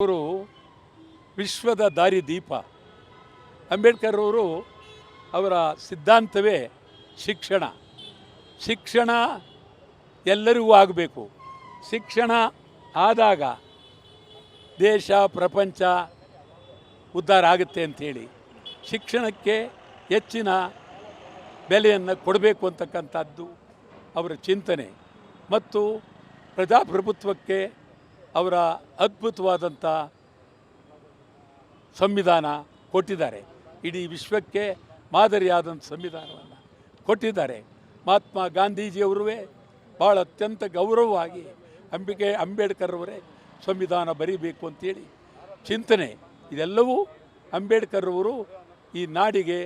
ಅವರು ವಿಶ್ವದ ದಾರಿದೀಪ. ಅಂಬೇಡ್ಕರ್ ಅವರು ಅವರ ಸಿದ್ಧಾಂತವೇ ಶಿಕ್ಷಣ. ಶಿಕ್ಷಣ ಎಲ್ಲರಿಗೂ ಆಗಬೇಕು. ಶಿಕ್ಷಣ ಆದಾಗ ದೇಶ ಪ್ರಪಂಚ ಉದ್ಧಾರ ಆಗುತ್ತೆ ಅಂಥೇಳಿ ಶಿಕ್ಷಣಕ್ಕೆ ಹೆಚ್ಚಿನ ಬೆಲೆಯನ್ನು ಕೊಡಬೇಕು ಅಂತಕ್ಕಂಥದ್ದು ಅವರ ಚಿಂತನೆ. ಮತ್ತು ಪ್ರಜಾಪ್ರಭುತ್ವಕ್ಕೆ ಅವರ ಅದ್ಭುತವಾದಂಥ ಸಂವಿಧಾನ ಕೊಟ್ಟಿದ್ದಾರೆ. ಇಡೀ ವಿಶ್ವಕ್ಕೆ ಮಾದರಿಯಾದಂಥ ಸಂವಿಧಾನವನ್ನು ಕೊಟ್ಟಿದ್ದಾರೆ. ಮಹಾತ್ಮ ಗಾಂಧೀಜಿಯವರೂ ಭಾಳ ಅತ್ಯಂತ ಗೌರವವಾಗಿ ಅಂಬೇಡ್ಕರ್ ಅವರೇ ಸಂವಿಧಾನ ಬರೀಬೇಕು ಅಂತೇಳಿ ಚಿಂತನೆ. ಇದೆಲ್ಲವೂ ಅಂಬೇಡ್ಕರ್ ಅವರು ಈ ನಾಡಿಗೆ,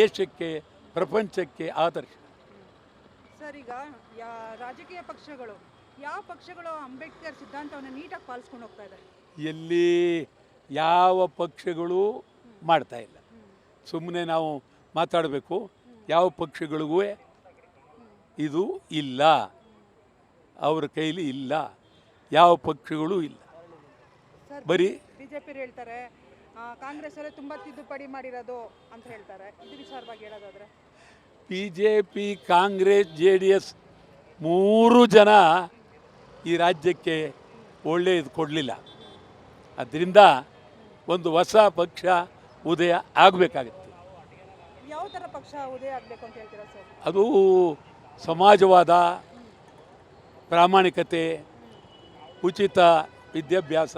ದೇಶಕ್ಕೆ, ಪ್ರಪಂಚಕ್ಕೆ ಆದರ್ಶ. ಸರ್, ಈಗ ರಾಜಕೀಯ ಪಕ್ಷಗಳು ಯಾವ ಪಕ್ಷಗಳು ಅಂಬೇಡ್ಕರ್ ಸಿದ್ಧಾಂತವನ್ನು ನೀಟಾಗಿ ಪಾಲಿಸ್ಕೊಂಡು ಹೋಗ್ತಾ ಇದ್ದಾರೆ? ಎಲ್ಲಿ ಯಾವ ಪಕ್ಷಗಳು ಮಾಡ್ತಾ ಇಲ್ಲ. ಸುಮ್ಮನೆ ನಾವು ಮಾತಾಡಬೇಕು. ಯಾವ ಪಕ್ಷಗಳಿಗೂ ಇದು ಇಲ್ಲ, ಅವ್ರ ಕೈಲಿ ಇಲ್ಲ. ಯಾವ ಪಕ್ಷಗಳು ಇಲ್ಲ. ಬರೀ ಬಿಜೆಪಿ ಹೇಳ್ತಾರೆ, ಕಾಂಗ್ರೆಸ್ ಅವರೇ ತುಂಬ ತಿದ್ದುಪಡಿ ಮಾಡಿರೋದು ಅಂತ ಹೇಳ್ತಾರೆ. ಇದು ವಿಚಾರವಾಗಿ ಹೇಳೋದಾದ್ರೆ BJP, ಕಾಂಗ್ರೆಸ್, JDS ಮೂರು ಜನ ಈ ರಾಜ್ಯಕ್ಕೆ ಒಳ್ಳೆಯದು ಕೊಡಲಿಲ್ಲ. ಅದರಿಂದ ಒಂದು ಹೊಸ ಪಕ್ಷ ಉದಯ ಆಗಬೇಕಾಗುತ್ತೆ. ಯಾವ ಥರ ಪಕ್ಷ ಉದಯ ಆಗಬೇಕು ಅಂತ ಹೇಳ್ತೀರಾ ಸರ್? ಅದು ಸಮಾಜವಾದ, ಪ್ರಾಮಾಣಿಕತೆ, ಉಚಿತ ವಿದ್ಯಾಭ್ಯಾಸ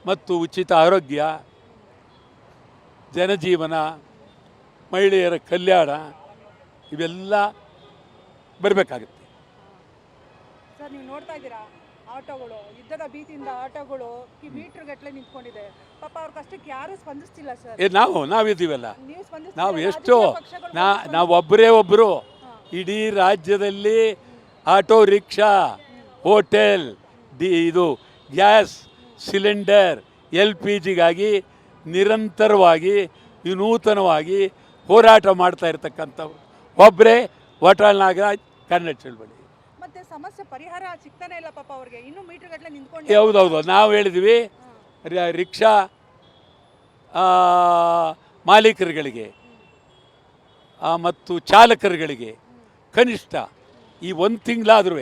ಮತ್ತು ಉಚಿತ ಆರೋಗ್ಯ, ಜನಜೀವನ, ಮಹಿಳೆಯರ ಕಲ್ಯಾಣ, ಇವೆಲ್ಲ ಬರಬೇಕಾಗುತ್ತೆ. ಸರ್, ನೀವು ನೋಡ್ತಾ ಇದ್ದೀರಾ ಆಟೋಗಳು, ಯುದ್ಧದ ಭೀತಿಯಿಂದ ಆಟೋಗಳು ಮೀಟರ್ ಗಟ್ಟಲೆ ನಿಂತ್ಕೊಂಡಿದೆ. ಪಾಪ ಅವ್ರ ಕಷ್ಟಕ್ಕೆ ಯಾರೂ ಸ್ಪಂದಿಸ್ತಿಲ್ಲ ಸರ್. ನಾವಿದ್ದೀವಲ್ಲ, ನೀವು ನಾವು ಎಷ್ಟೋ ನಾವು ಒಬ್ಬರು ಇಡೀ ರಾಜ್ಯದಲ್ಲಿ ಆಟೋ ರಿಕ್ಷಾ, ಹೋಟೆಲ್, ಇದು ಗ್ಯಾಸ್ ಸಿಲಿಂಡರ್, LPGಗಾಗಿ ನಿರಂತರವಾಗಿ ವಿನೂತನವಾಗಿ ಹೋರಾಟ ಮಾಡ್ತಾ ಇರ್ತಕ್ಕಂಥವ್ರು ಒಬ್ಬರೇ ವಾಟಾಳ್ ನಾಗರಾಜ್, ಕನ್ನಡ ಚಳವಳಿ. ಮತ್ತೆ ಸಮಸ್ಯೆ ಪರಿಹಾರ ಸಿಗ್ತಾನೆ ಇಲ್ಲ ಪಾಪ ಅವ್ರಿಗೆ. ಇನ್ನೂ ಮೀಟರ್ ಗಟ್ಟಲೆ ನಿಂತ್ಕೊಂಡು. ಹೌದೌದು, ನಾವು ಹೇಳಿದ್ವಿ ರಿಕ್ಷಾ ಮಾಲೀಕರುಗಳಿಗೆ ಮತ್ತು ಚಾಲಕರುಗಳಿಗೆ ಕನಿಷ್ಠ ಈ ಒಂದು ತಿಂಗಳಾದ್ರೂ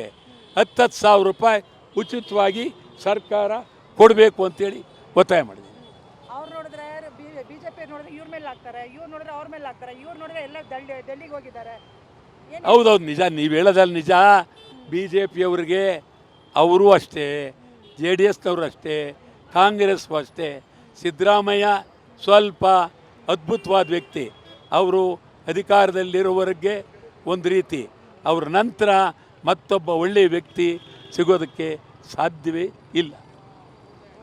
10,000 ರೂಪಾಯಿ ಉಚಿತವಾಗಿ ಸರ್ಕಾರ ಕೊಡಬೇಕು ಅಂತೇಳಿ ಒತ್ತಾಯ ಮಾಡಿದ್ವಿ. ಅವ್ರು ನೋಡಿದ್ರೆ ಬಿಜೆಪಿ ನೋಡಿದ್ರೆ ಇವ್ರ ಮೇಲೆ ಹಾಕ್ತಾರೆ, ಇವ್ರು ನೋಡಿದ್ರೆ ಅವ್ರ ಮೇಲೆ ಹಾಕ್ತಾರೆ, ಇವ್ರು ನೋಡಿದ್ರೆ ಎಲ್ಲ ಡೆಲ್ಲಿಗೆ ಹೋಗಿದ್ದಾರೆ. ಹೌದೌದು, ನಿಜ. ನೀವು ಹೇಳೋದಲ್ಲ ನಿಜ. BJPಯವ್ರಿಗೆ ಅವರು ಅಷ್ಟೇ, JDSನವರು ಅಷ್ಟೇ, ಕಾಂಗ್ರೆಸ್ ಅಷ್ಟೇ. ಸಿದ್ದರಾಮಯ್ಯ ಸ್ವಲ್ಪ ಅದ್ಭುತವಾದ ವ್ಯಕ್ತಿ. ಅವರು ಅಧಿಕಾರದಲ್ಲಿರೋವರೆಗೆ ಒಂದು ರೀತಿ, ಅವ್ರ ನಂತರ ಮತ್ತೊಬ್ಬ ಒಳ್ಳೆಯ ವ್ಯಕ್ತಿ ಸಿಗೋದಕ್ಕೆ ಸಾಧ್ಯವೇ ಇಲ್ಲ.